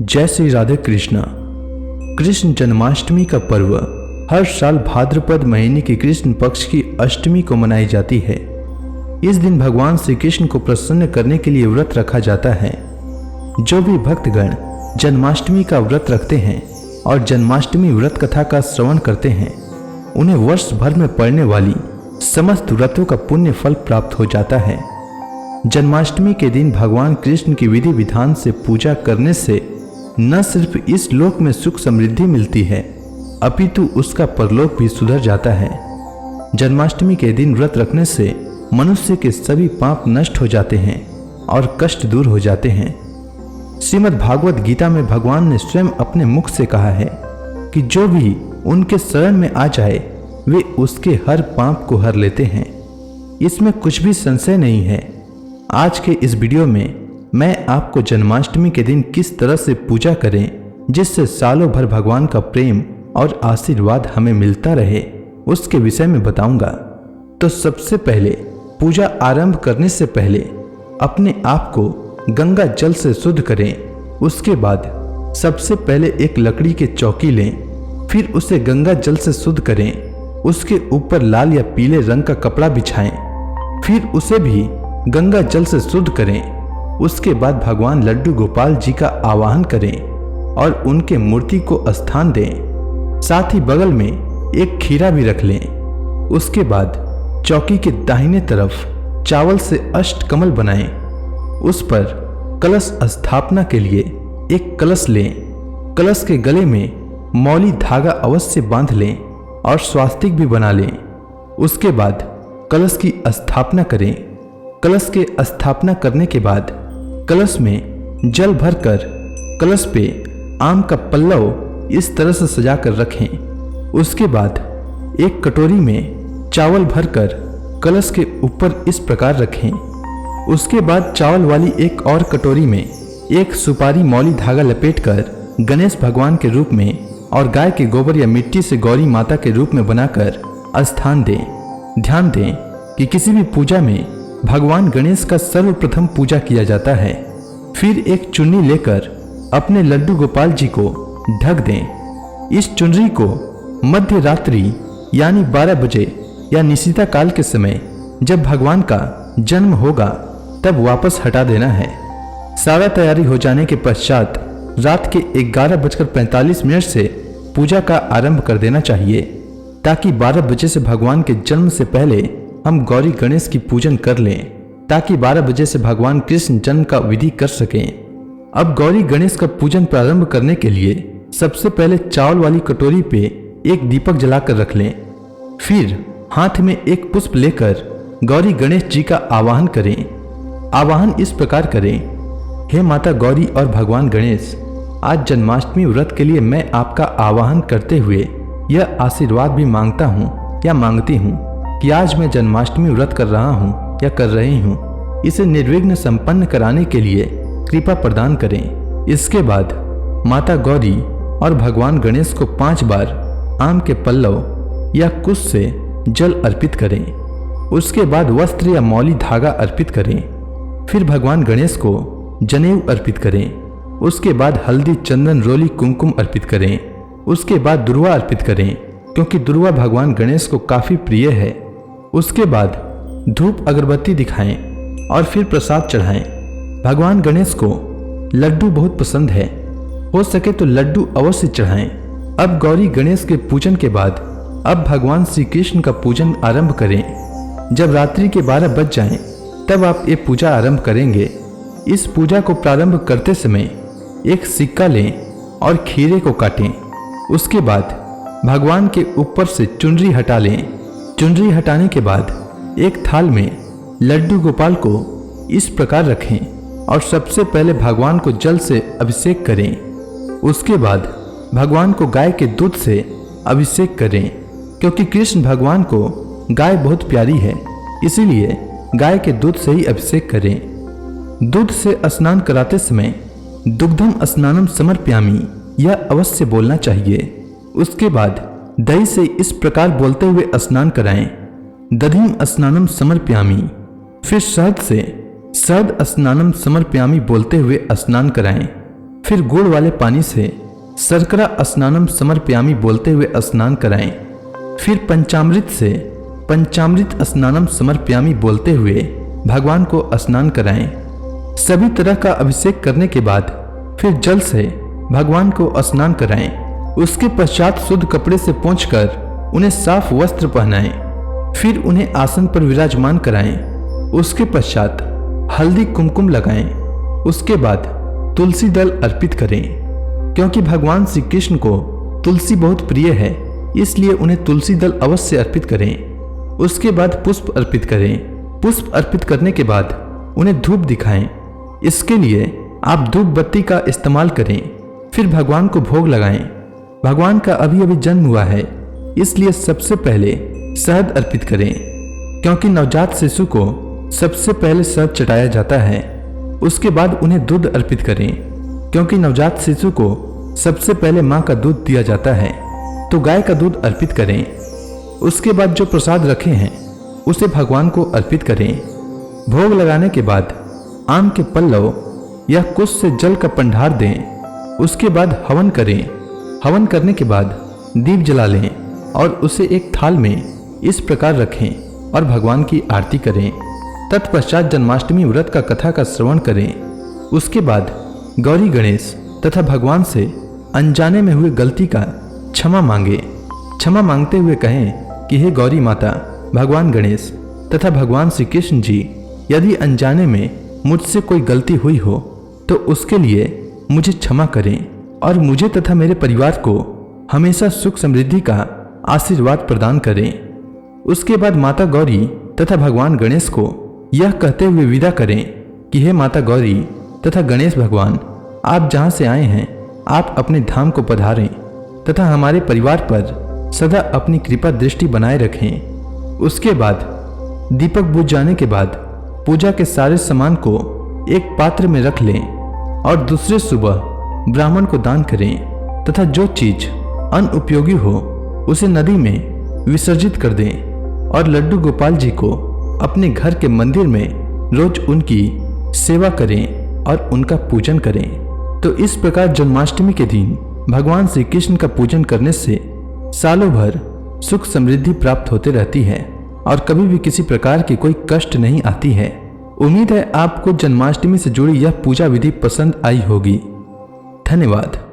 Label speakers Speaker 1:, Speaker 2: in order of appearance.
Speaker 1: जय श्री राधे कृष्णा। कृष्ण जन्माष्टमी का पर्व हर साल भाद्रपद महीने की कृष्ण पक्ष की अष्टमी को मनाई जाती है। इस दिन भगवान श्री कृष्ण को प्रसन्न करने के लिए व्रत रखा जाता है। जो भी भक्तगण जन्माष्टमी का व्रत रखते हैं और जन्माष्टमी व्रत कथा का श्रवण करते हैं, उन्हें वर्ष भर में पड़ने वाली समस्त व्रतों का पुण्य फल प्राप्त हो जाता है। जन्माष्टमी के दिन भगवान कृष्ण की विधि विधान से पूजा करने से न सिर्फ इस लोक में सुख समृद्धि मिलती है, अपितु उसका परलोक भी सुधर जाता है। जन्माष्टमी के दिन व्रत रखने से मनुष्य के सभी पाप नष्ट हो जाते हैं और कष्ट दूर हो जाते हैं। श्रीमद् भागवत गीता में भगवान ने स्वयं अपने मुख से कहा है कि जो भी उनके शरण में आ जाए वे उसके हर पाप को हर लेते हैं। इसमें कुछ भी संशय नहीं है। आज के इस वीडियो में मैं आपको जन्माष्टमी के दिन किस तरह से पूजा करें जिससे सालों भर भगवान का प्रेम और आशीर्वाद हमें मिलता रहे, उसके विषय में बताऊंगा। तो सबसे पहले पूजा आरंभ करने से पहले अपने आप को गंगा जल से शुद्ध करें। उसके बाद सबसे पहले एक लकड़ी की चौकी लें, फिर उसे गंगा जल से शुद्ध करें। उसके ऊपर लाल या पीले रंग का कपड़ा बिछाएं, फिर उसे भी गंगा जल से शुद्ध करें। उसके बाद भगवान लड्डू गोपाल जी का आवाहन करें और उनके मूर्ति को स्थान दें। साथ ही बगल में एक खीरा भी रख लें। उसके बाद चौकी के दाहिने तरफ चावल से अष्टकमल बनाएं। उस पर कलश स्थापना के लिए एक कलश लें। कलश के गले में मौली धागा अवश्य बांध लें और स्वास्तिक भी बना लें। उसके बाद कलश की स्थापना करें। कलश के स्थापना करने के बाद कलश में जल भरकर कलश पे आम का पल्लव इस तरह से सजा कर रखें। उसके बाद एक कटोरी में चावल भरकर कलश के ऊपर इस प्रकार रखें। उसके बाद चावल वाली एक और कटोरी में एक सुपारी मौली धागा लपेटकर गणेश भगवान के रूप में और गाय के गोबर या मिट्टी से गौरी माता के रूप में बनाकर स्थान दें। ध्यान दें कि किसी भी पूजा में भगवान गणेश का सर्वप्रथम पूजा किया जाता है। फिर एक चुन्नी लेकर अपने लड्डू गोपाल जी को ढक दें। इस चुनरी को मध्य रात्रि यानी 12 बजे या निशिता काल के समय जब भगवान का जन्म होगा तब वापस हटा देना है। सारा तैयारी हो जाने के पश्चात रात के 11:45 से पूजा का आरंभ कर देना चाहिए, ताकि 12 बजे से भगवान के जन्म से पहले हम गौरी गणेश की पूजन कर लें, ताकि 12 बजे से भगवान कृष्ण जन्म का विधि कर सकें। अब गौरी गणेश का पूजन प्रारंभ करने के लिए सबसे पहले चावल वाली कटोरी पे एक दीपक जलाकर रख लें। फिर हाथ में एक पुष्प लेकर गौरी गणेश जी का आवाहन करें। आवाहन इस प्रकार करें: हे माता गौरी और भगवान गणेश, आज जन्माष्टमी व्रत के लिए मैं आपका आवाहन करते हुए यह आशीर्वाद भी मांगता हूँ या मांगती हूँ कि आज मैं जन्माष्टमी व्रत कर रहा हूँ या कर रही हूँ, इसे निर्विघ्न संपन्न कराने के लिए कृपा प्रदान करें। इसके बाद माता गौरी और भगवान गणेश को 5 बार आम के पल्लव या कुश से जल अर्पित करें। उसके बाद वस्त्र या मौली धागा अर्पित करें। फिर भगवान गणेश को जनेऊ अर्पित करें। उसके बाद हल्दी, चंदन, रोली, कुमकुम अर्पित करें। उसके बाद दुर्वा अर्पित करें, क्योंकि दुर्वा भगवान गणेश को काफी प्रिय है। उसके बाद धूप अगरबत्ती दिखाएं और फिर प्रसाद चढ़ाएं। भगवान गणेश को लड्डू बहुत पसंद है, हो सके तो लड्डू अवश्य चढ़ाएं। अब गौरी गणेश के पूजन के बाद अब भगवान श्री कृष्ण का पूजन आरंभ करें। जब रात्रि के 12 बज जाएं, तब आप ये पूजा आरंभ करेंगे। इस पूजा को प्रारंभ करते समय एक सिक्का लें और खीरे को काटें। उसके बाद भगवान के ऊपर से चुनरी हटा लें। चुनरी हटाने के बाद एक थाल में लड्डू गोपाल को इस प्रकार रखें और सबसे पहले भगवान को जल से अभिषेक करें। उसके बाद भगवान को गाय के दूध से अभिषेक करें, क्योंकि कृष्ण भगवान को गाय बहुत प्यारी है, इसीलिए गाय के दूध से ही अभिषेक करें। दूध से स्नान कराते समय दुग्धम स्नानम समर्पयामि यह अवश्य बोलना चाहिए। उसके बाद दही से इस प्रकार बोलते हुए स्नान कराएं: दधिम स्नानम समर्पयामि। फिर शहद से शहद स्नानम समर्पयामि बोलते हुए स्नान कराएं। फिर गुड़ वाले पानी से शर्करा स्नानम समर्पयामि बोलते हुए स्नान कराएं। फिर पंचामृत से पंचामृत स्नानम समर्पयामि बोलते हुए भगवान को स्नान कराएं। सभी तरह का अभिषेक करने के बाद फिर जल से भगवान को स्नान कराएं। उसके पश्चात शुद्ध कपड़े से पोंछकर उन्हें साफ वस्त्र पहनाएं। फिर उन्हें आसन पर विराजमान कराएं। उसके पश्चात हल्दी कुमकुम लगाएं। उसके बाद तुलसी दल अर्पित करें। क्योंकि भगवान श्री कृष्ण को तुलसी बहुत प्रिय है, इसलिए उन्हें तुलसी दल अवश्य अर्पित करें। उसके बाद पुष्प अर्पित करें। पुष्प अर्पित करने के बाद उन्हें धूप दिखाएं। इसके लिए आप धूप बत्ती का इस्तेमाल करें। फिर भगवान को भोग लगाएं। भगवान का अभी अभी जन्म हुआ है, इसलिए सबसे पहले शहद अर्पित करें। क्योंकि नवजात शिशु को सबसे पहले शहद चटाया जाता है। उसके बाद उन्हें दूध अर्पित करें। क्योंकि नवजात शिशु को सबसे पहले माँ का दूध दिया जाता है, तो गाय का दूध अर्पित करें। उसके बाद जो प्रसाद रखे हैं उसे भगवान को अर्पित करें। भोग लगाने के बाद आम के पल्लव या कुश से जल का पंडार दें। उसके बाद हवन करें। हवन करने के बाद दीप जला लें और उसे एक थाल में इस प्रकार रखें और भगवान की आरती करें। तत्पश्चात जन्माष्टमी व्रत का कथा का श्रवण करें। उसके बाद गौरी गणेश तथा भगवान से अनजाने में हुई गलती का क्षमा मांगे। क्षमा मांगते हुए कहें कि हे गौरी माता, भगवान गणेश तथा भगवान श्री कृष्ण जी, यदि अनजाने में मुझसे कोई गलती हुई हो तो उसके लिए मुझे क्षमा करें और मुझे तथा मेरे परिवार को हमेशा सुख समृद्धि का आशीर्वाद प्रदान करें। उसके बाद माता गौरी तथा भगवान गणेश को यह कहते हुए विदा करें कि हे माता गौरी तथा गणेश भगवान, आप जहाँ से आए हैं आप अपने धाम को पधारें तथा हमारे परिवार पर सदा अपनी कृपा दृष्टि बनाए रखें। उसके बाद दीपक बुझ जाने के बाद पूजा के सारे सामान को एक पात्र में रख लें और दूसरे सुबह ब्राह्मण को दान करें तथा जो चीज अनुपयोगी हो उसे नदी में विसर्जित कर दें और लड्डू गोपाल जी को अपने घर के मंदिर में रोज उनकी सेवा करें और उनका पूजन करें। तो इस प्रकार जन्माष्टमी के दिन भगवान श्री कृष्ण का पूजन करने से सालों भर सुख समृद्धि प्राप्त होते रहती है और कभी भी किसी प्रकार की कोई कष्ट नहीं आती है। उम्मीद है आपको जन्माष्टमी से जुड़ी यह पूजा विधि पसंद आई होगी। धन्यवाद।